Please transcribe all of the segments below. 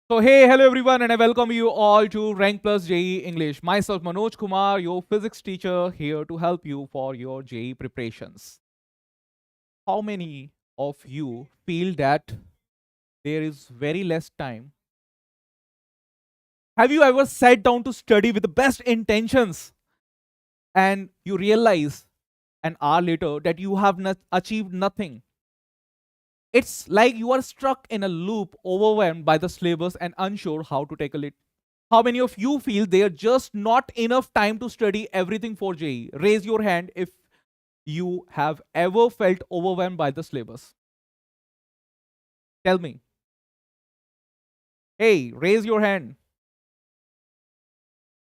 So hey, hello everyone, and I welcome you all to Rankplus JEE English. Myself Manoj Kumar, your physics teacher, here to help you for your JEE preparations. How many of you feel that there is very less time? Have you ever sat down to study with the best intentions and you realize an hour later that you have not achieved nothing? It's like you are stuck in a loop, overwhelmed by the syllabus and unsure how to tackle it. How many of you feel there's just not enough time to study everything for JEE? Raise your hand if you have ever felt overwhelmed by the syllabus. Tell me. Hey, raise your hand.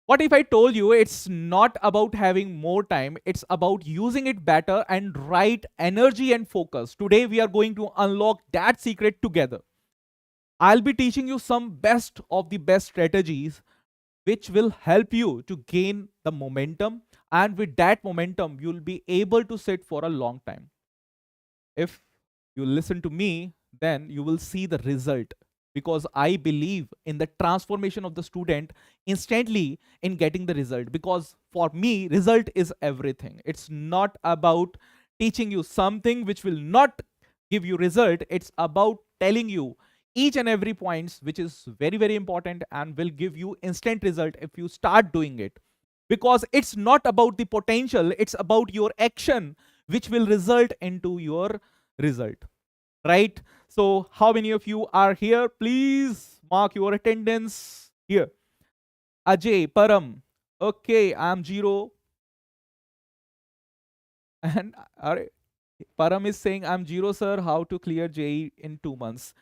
What if I told you it's not about having more time, it's about using it better and right energy and focus? Today we are going to unlock that secret together. I'll be teaching you some best of the best strategies which will help you to gain the momentum, and with that momentum you'll be able to sit for a long time. If you listen to me, then you will see the result, because I believe in the transformation of the student instantly in getting the result. Because for me, result is everything. It's not about teaching you something which will not give you result. It's about telling you each and every points which is very very important and will give you instant result if you start doing it. Because it's not about the potential, it's about your action which will result into your result, right? So how many of you are here? Please mark your attendance here. Ajay, Param, okay, I'm zero. And Param is saying I'm zero, sir. How to clear JEE in 2 months?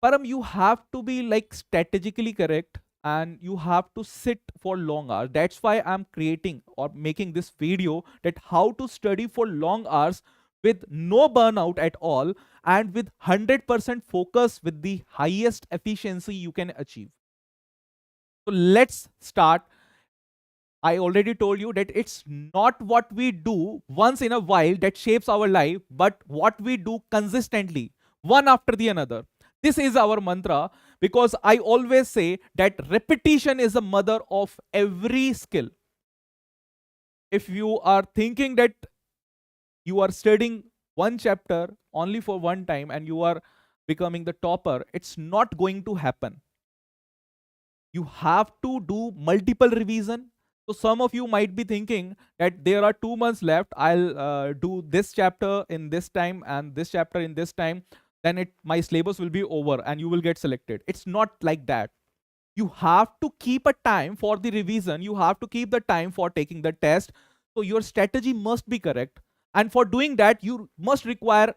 Param, you have to be like strategically correct and you have to sit for long hours. That's why I'm creating or making this video, that how to study for long hours with no burnout at all and with 100% focus with the highest efficiency you can achieve. So let's start. I already told you that it's not what we do once in a while that shapes our life, but what we do consistently, one after the another. This is our mantra, because I always say that repetition is the mother of every skill. If you are thinking that you are studying one chapter only for one time and you are becoming the topper, it's not going to happen. You have to do multiple revision. So some of you might be thinking that there are 2 months left, I'll do this chapter in this time and this chapter in this time, then my syllabus will be over and you will get selected. It's not like that. You have to keep a time for the revision, you have to keep the time for taking the test. So your strategy must be correct, and for doing that you must require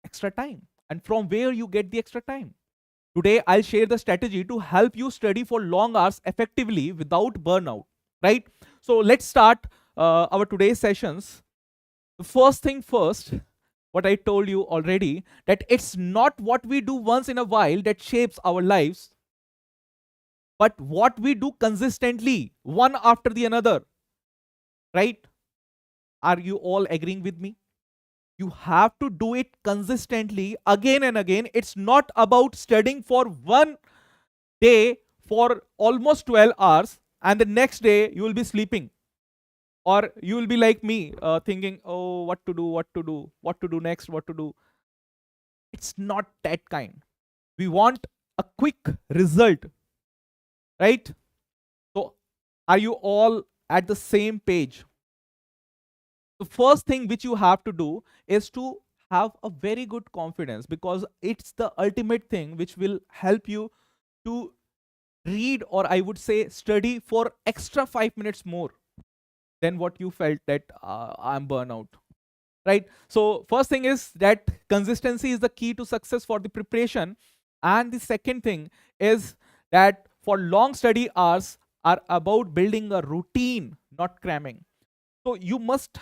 extra time. And from where you get the extra time? Today, I'll share the strategy to help you study for long hours effectively without burnout, right? So let's start our today's sessions. The first thing first, what I told you already, that it's not what we do once in a while that shapes our lives, but what we do consistently, one after the another, right? Are you all agreeing with me? You have to do it consistently again and again. It's not about studying for one day for almost 12 hours and the next day you will be sleeping, or you will be like me, thinking, oh, what to do, what to do next, what to do. It's not that kind. We want a quick result, right? So are you all at the same page? The first thing which you have to do is to have a very good confidence, because it's the ultimate thing which will help you to read, or I would say study for extra 5 minutes more than what you felt that I'm burnout, right? So first thing is that consistency is the key to success for the preparation. And the second thing is that for long study hours are about building a routine, not cramming. So you must,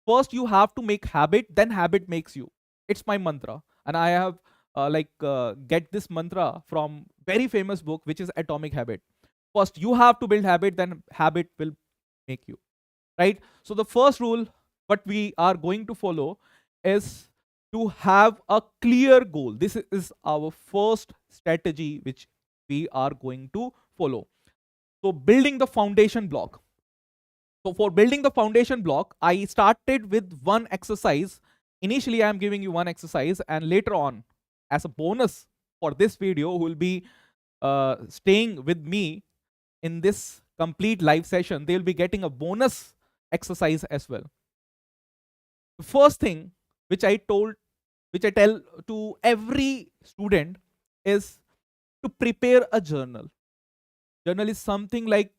first you have to make habit, then habit makes you. It's my mantra, and I have get this mantra from very famous book which is Atomic Habit. First you have to build habit, then habit will make you, right? So the first rule what we are going to follow is to have a clear goal. This is our first strategy which we are going to follow. So building the foundation block. So for building the foundation block, I started with one exercise. Initially, I'm giving you one exercise, and later on, as a bonus for this video, who will be staying with me in this complete live session, they'll be getting a bonus exercise as well. The first thing which I tell to every student is to prepare a journal. Journal is something like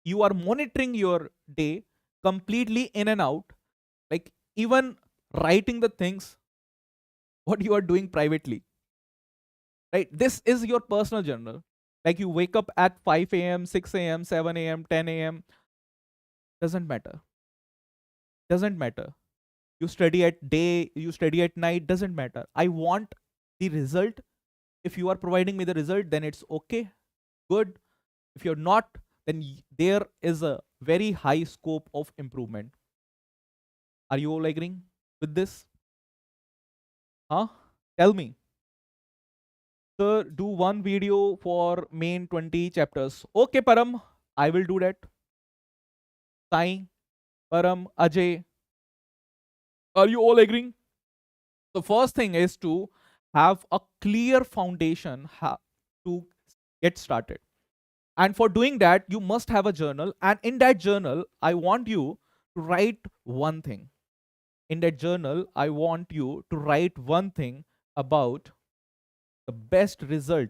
you are monitoring your day completely in and out, like even writing the things what you are doing privately. Right? This is your personal journal. Like you wake up at 5 a.m., 6 a.m., 7 a.m., 10 a.m. Doesn't matter. Doesn't matter. You study at day, you study at night, doesn't matter. I want the result. If you are providing me the result, then it's okay, good. If you're not, then there is a very high scope of improvement. Are you all agreeing with this? Huh? Tell me. Sir, do one video for main 20 chapters. Okay, Param, I will do that. Sai, Param, Ajay, are you all agreeing? The first thing is to have a clear foundation to get started. And for doing that, you must have a journal. And in that journal, I want you to write one thing. In that journal, I want you to write one thing about the best result.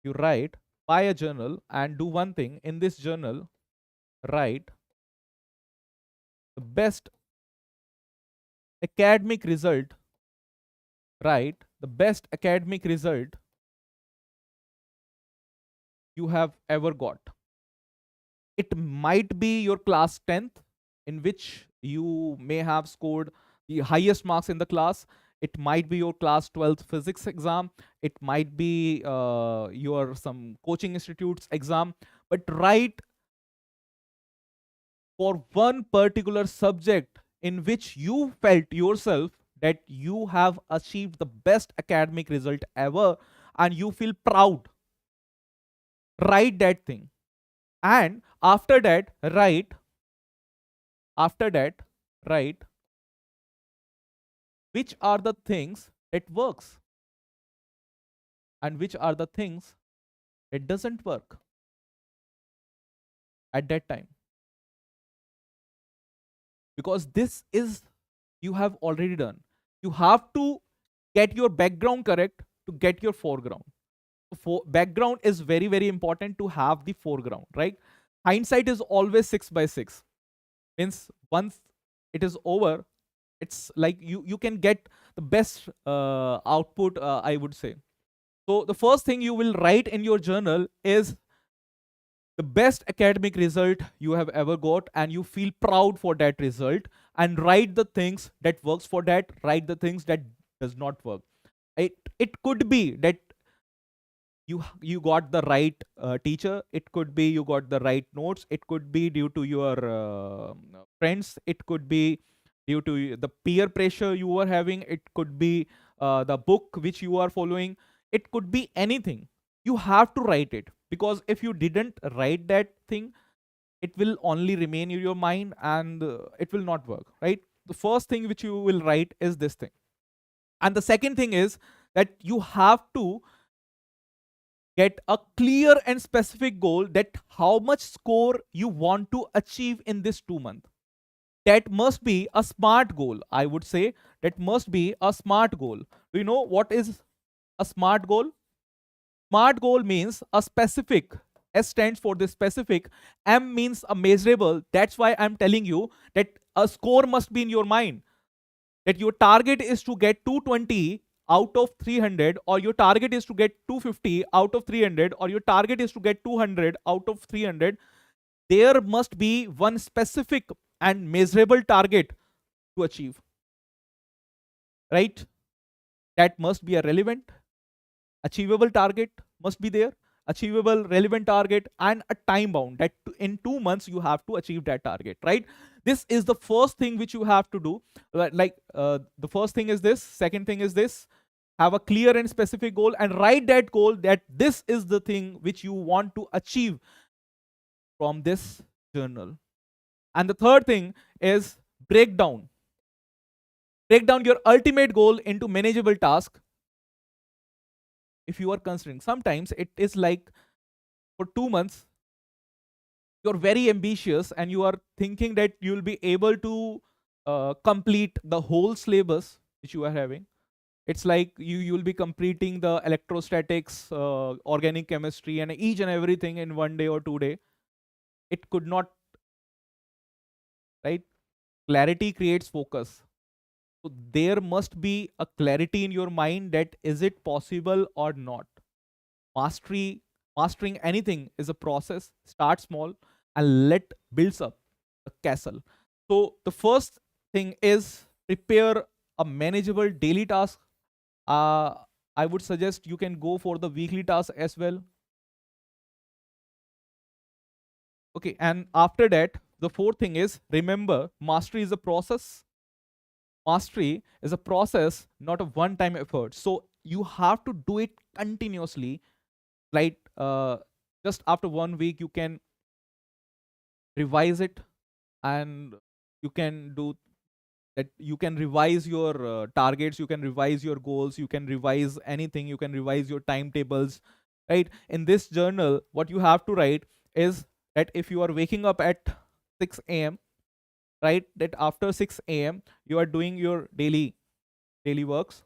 You write, buy a journal and do one thing. In this journal, write the best academic result. Write the best academic result you have ever got. It might be your class 10th, in which you may have scored the highest marks in the class. It might be your class 12th physics exam. It might be your some coaching institutes exam. But write for one particular subject in which you felt yourself that you have achieved the best academic result ever and you feel proud. Write that thing. And after that, write which are the things that works and which are the things that doesn't work at that time. Because this is you have already done. You have to get your background correct to get your foreground. Background is very, very important to have the foreground, right? Hindsight is always 6/6. Means once it is over, it's like you can get the best output, I would say. So the first thing you will write in your journal is the best academic result you have ever got, and you feel proud for that result, and write the things that works for that, write the things that does not work. It could be that you got the right teacher, it could be you got the right notes, it could be due to your friends, it could be due to the peer pressure you are having, it could be the book which you are following, it could be anything. You have to write it, because if you didn't write that thing, it will only remain in your mind and it will not work, right? The first thing which you will write is this thing. And the second thing is that you have to get a clear and specific goal, that how much score you want to achieve in this 2 months. That must be a smart goal. I would say that must be a smart goal. Do you know what is a smart goal? Smart goal means a specific. S stands for the specific. M means a measurable. That's why I'm telling you that a score must be in your mind. That your target is to get 220 out of 300, or your target is to get 250 out of 300, or your target is to get 200 out of 300. There must be one specific and measurable target to achieve, right? That must be a relevant, achievable target must be there, achievable, relevant target, and a time bound that in 2 months you have to achieve that target, right? This is the first thing which you have to do. The first thing is this, second thing is this. Have a clear and specific goal and write that goal, that this is the thing which you want to achieve from this journal. And the third thing is break down. Break down your ultimate goal into manageable tasks. If you are considering, sometimes it is like for 2 months, you're very ambitious and you are thinking that you'll be able to complete the whole syllabus which you are having. It's like you'll be completing the electrostatics, organic chemistry, and each and everything in 1 day or 2 day. It could not, right? Clarity creates focus. So there must be a clarity in your mind that is it possible or not. Mastery, mastering anything is a process. Start small and let builds up a castle. So the first thing is prepare a manageable daily task. uh, I would suggest you can go for the weekly task as well. Okay, and after that, the fourth thing is, remember, mastery is a process. Mastery is a process, not a one time effort. So you have to do it continuously. Right? Just after 1 week, you can revise it, and you can do that. You can revise your targets, you can revise your goals, you can revise anything, you can revise your timetables. Right? In this journal, what you have to write is that if you are waking up at 6 a.m., right, that after 6 a.m. you are doing your daily works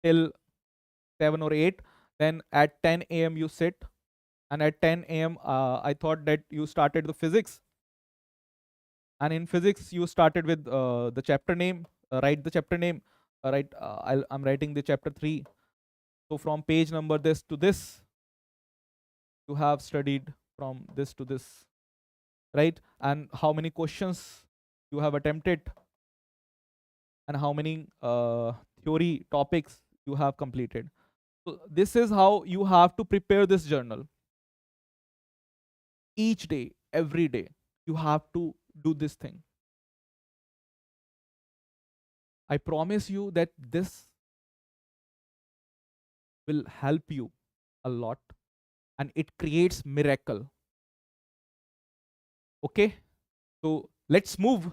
till 7 or 8. Then at 10 a.m. you sit, and at 10 a.m. I thought that you started the physics, and in physics you started with the chapter name. Write the chapter name. Right, I'm writing the chapter 3. So from page number this to this, you have studied from this to this, right? And how many questions you have attempted, and how many theory topics you have completed. So this is how you have to prepare this journal. Each day, every day, you have to do this thing. I promise you that this will help you a lot, and it creates miracle. Okay? So let's move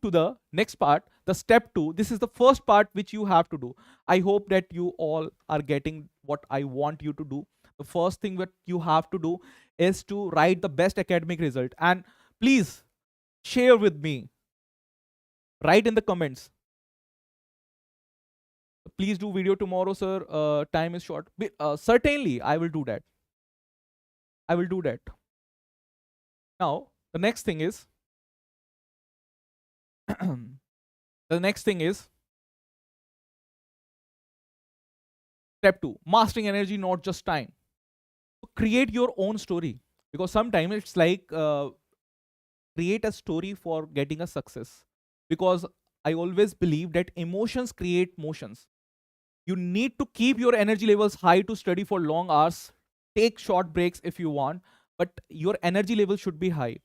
to the next part, the step 2. This is the first part which you have to do. I hope that you all are getting what I want you to do. The first thing that you have to do is to write the best academic result, and please share with me. Write in the comments. Please do video tomorrow, sir. Time is short. Certainly, I will do that. I will do that. Now, the next thing is, the next thing is step 2: mastering energy, not just time. Create your own story, because sometimes it's like create a story for getting a success. Because I always believe that emotions create motions. You need to keep your energy levels high to study for long hours. Take short breaks if you want, but your energy level should be high.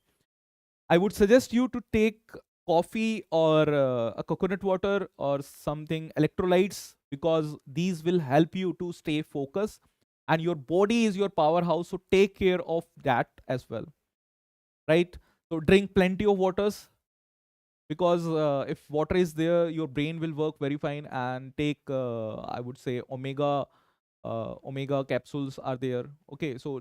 I would suggest you to take coffee or a coconut water or something electrolytes, because these will help you to stay focused, and your body is your powerhouse, so take care of that as well. Right? So drink plenty of waters, because if water is there, your brain will work very fine. And take I would say omega capsules are there. Okay, so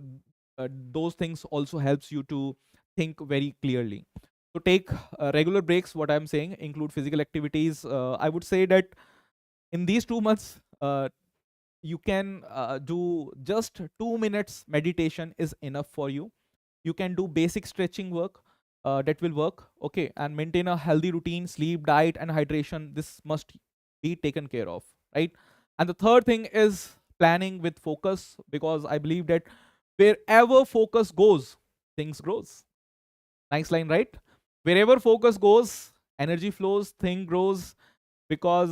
those things also helps you to think very clearly. So take regular breaks. What I'm saying, include physical activities. I would say that in these 2 months, you can do just 2 minutes meditation is enough for you. You can do basic stretching work, that will work. Okay, and maintain a healthy routine. Sleep, diet, and hydration, this must be taken care of, right? And the third thing is planning with focus, because I believe that wherever focus goes, things grows. Nice line, right? Wherever focus goes, energy flows, thing grows. Because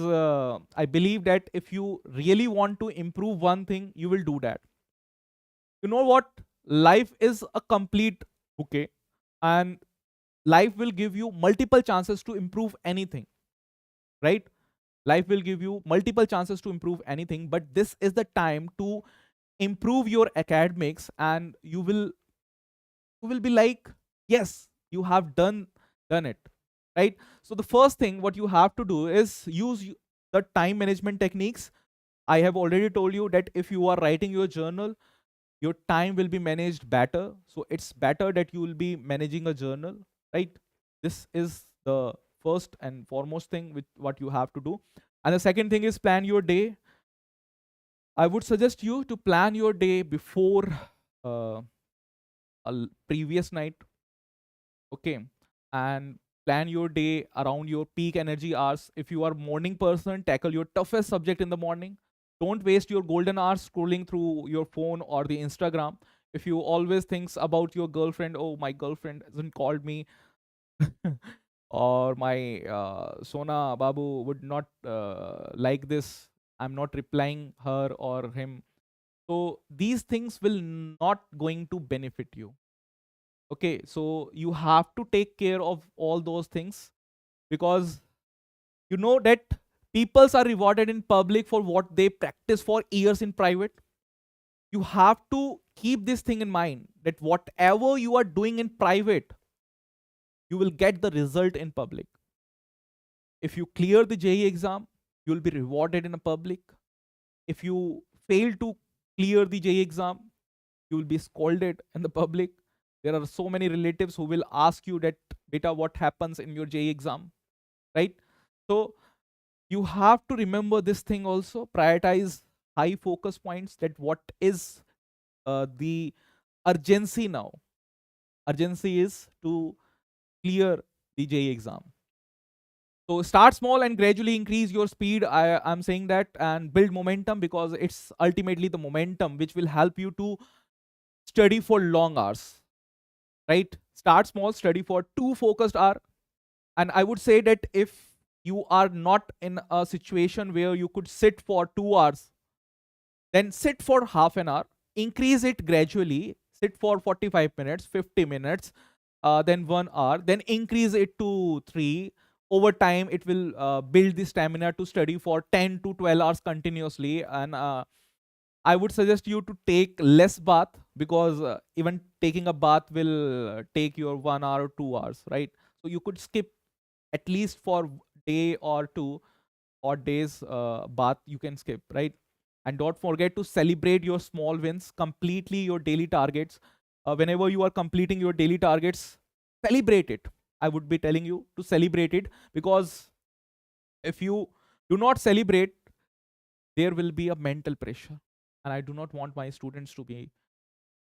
I believe that if you really want to improve one thing, you will do that. You know what? Life is a complete bouquet, and life will give you multiple chances to improve anything, right? Life will give you multiple chances to improve anything, but this is the time to improve your academics, and you will be like, yes, you have done it, right? So the first thing what you have to do is use the time management techniques. I have already told you that if you are writing your journal, your time will be managed better. So it's better that you will be managing a journal, right? This is the first and foremost thing with what you have to do. And the second thing is plan your day. I would suggest you to plan your day before uh, previous night, okay? And plan your day around your peak energy hours. If you are morning person, tackle your toughest subject in the morning. Don't waste your golden hours scrolling through your phone or the Instagram. If you always thinks about your girlfriend, oh, my girlfriend hasn't called me, or my Sona Babu would not like this, I'm not replying her or him. So these things will not going to benefit you. Okay, so you have to take care of all those things, because you know that peoples are rewarded in public for what they practice for years in private. You have to keep this thing in mind, that whatever you are doing in private, you will get the result in public. If you clear the JEE exam, you will be rewarded in a public. If you fail to clear the JEE exam, you will be scolded in the public. There are so many relatives who will ask you that, beta, what happens in your JEE exam, right? So you have to remember this thing also. Prioritize high focus points, that what is the urgency now. Urgency is to clear the JEE exam. So start small and gradually increase your speed. I'm saying that, and build momentum, because it's ultimately the momentum which will help you to study for long hours, right? Start small, study for 2 focused hours. And I would say that if you are not in a situation where you could sit for 2 hours, then sit for half an hour, increase it gradually, sit for 45 minutes, 50 minutes, then 1 hour, then increase it to 3. Over time, it will build the stamina to study for 10 to 12 hours continuously. And I would suggest you to take less bath, because even taking a bath will take your 1 hour or 2 hours, right? So you could skip at least for day or two, or days bath you can skip, right? And don't forget to celebrate your small wins, completely your daily targets. Whenever you are completing your daily targets, celebrate it. I would be telling you to celebrate it, because if you do not celebrate, there will be a mental pressure. And I do not want my students to be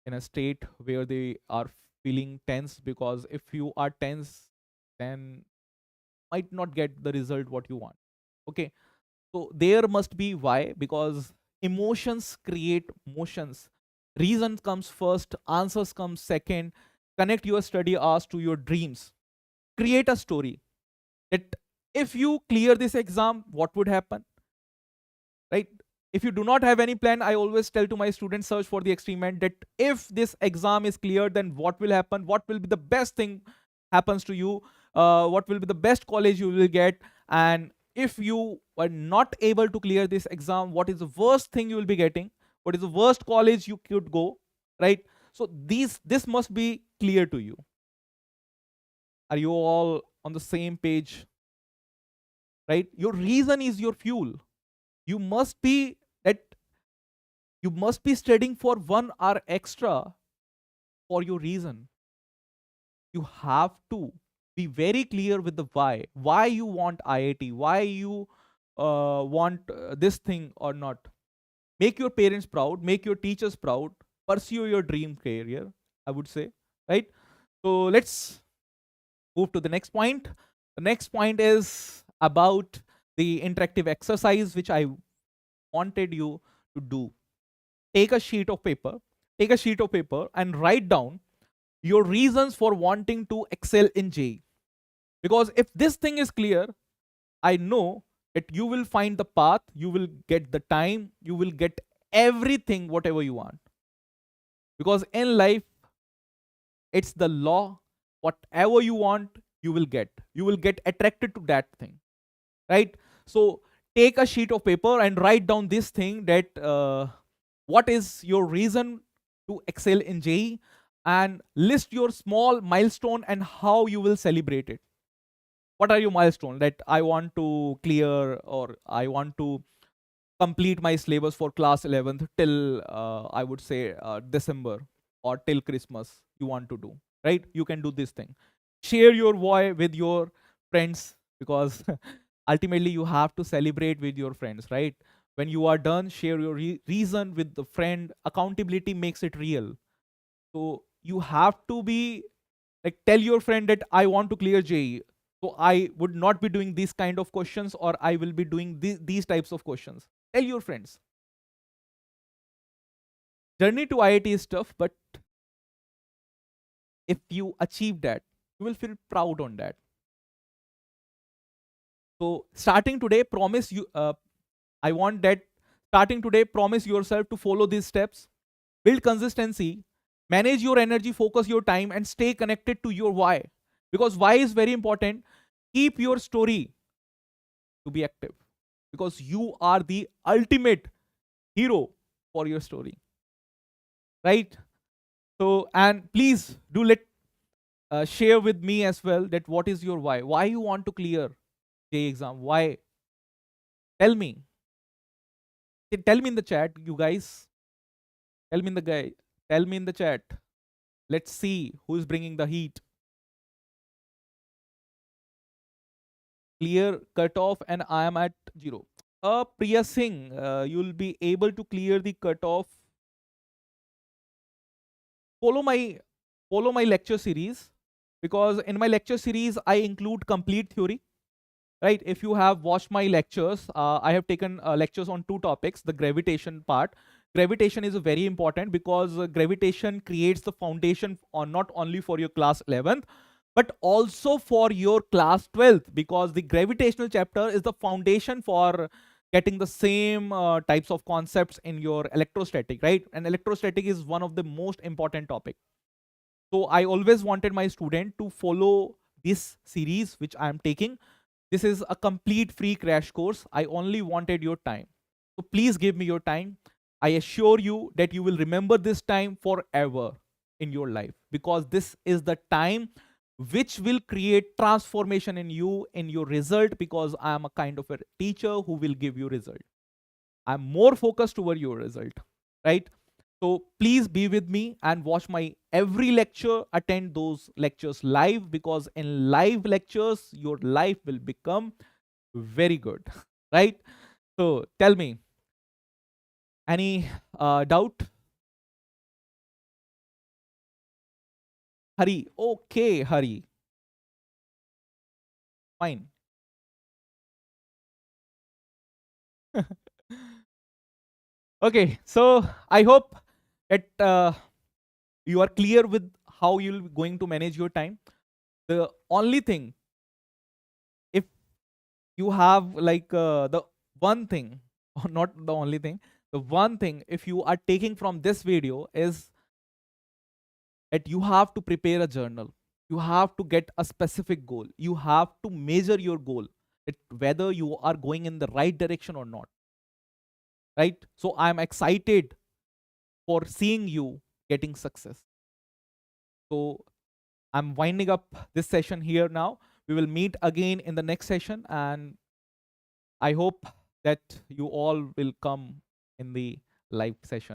in a state where they are feeling tense, because if you are tense, then might not get the result what you want. Okay, so there must be why, because emotions create motions. Reason comes first, answers come second. Connect your study hours to your dreams. Create a story that if you clear this exam, what would happen, right? If you do not have any plan, I always tell to my students, search for the experiment, that if this exam is cleared, then what will happen, what will be the best thing happens to you, what will be the best college you will get. And if you are not able to clear this exam, what is the worst thing you will be getting, what is the worst college you could go, right? So this must be clear to you. Are you all on the same page, right? Your reason is your fuel. You must be that you must be studying for 1 hour extra for your reason. You have to be very clear with the why you want IIT, why you want this thing or not. Make your parents proud, make your teachers proud, pursue your dream career, I would say, right? So let's move to the next point. The next point is about the interactive exercise which I wanted you to do. Take a sheet of paper, and write down your reasons for wanting to excel in JEE. Because if this thing is clear, I know that you will find the path, you will get the time, you will get everything, whatever you want. Because in life, it's the law whatever you want, you will get attracted to that thing, right? So take a sheet of paper and write down this thing, that what is your reason to excel in JEE, and list your small milestone and how you will celebrate it. What are your milestones? That I want to clear, or I want to complete my syllabus for class 11th till I would say December, or till Christmas you want to do, right? You can do this thing. Share your why with your friends, because ultimately you have to celebrate with your friends, right? When you are done, share your reason with the friend. Accountability makes it real. So you have to be like, tell your friend that I want to clear JEE. So I would not be doing these kind of questions, or I will be doing these types of questions. Tell your friends. Journey to IIT is tough, but if you achieve that, you will feel proud on that. So starting today, promise you. I want that starting today, promise yourself to follow these steps. Build consistency, manage your energy, focus your time, and stay connected to your why. Because why is very important. Keep your story to be active, because you are the ultimate hero for your story, right? So, and please do let share with me as well, that what is your why you want to clear JEE exam. Why? Tell me. Tell me in the chat, you guys. Tell me in the guy. Tell me in the chat. Let's see who is bringing the heat. Clear cutoff, and I am at 0. Priya Singh, you'll be able to clear the cutoff. Follow my lecture series, because in my lecture series I include complete theory, right? If you have watched my lectures, I have taken lectures on two topics. The gravitation part. Gravitation is very important, because gravitation creates the foundation on not only for your class 11th, but also for your class 12th, because the gravitational chapter is the foundation for getting the same types of concepts in your electrostatic, right? And electrostatic is one of the most important topic. So I always wanted my student to follow this series which I am taking. This is a complete free crash course. I only wanted your time. So please give me your time. I assure you that you will remember this time forever in your life, because this is the time which will create transformation in you, in your result, because I am a kind of a teacher who will give you result. I'm more focused toward your result, right? So please be with me and watch my every lecture, attend those lectures live, because in live lectures, your life will become very good, right? So tell me, any doubt? Hari, okay, Hari, fine. Okay, so I hope that you are clear with how you're going to manage your time. The only thing, if you have like the one thing, or not the only thing, the one thing, if you are taking from this video, is that you have to prepare a journal. You have to get a specific goal. You have to measure your goal, that whether you are going in the right direction or not, right? So I'm excited for seeing you getting success. So I'm winding up this session here now. We will meet again in the next session, and I hope that you all will come in the live session.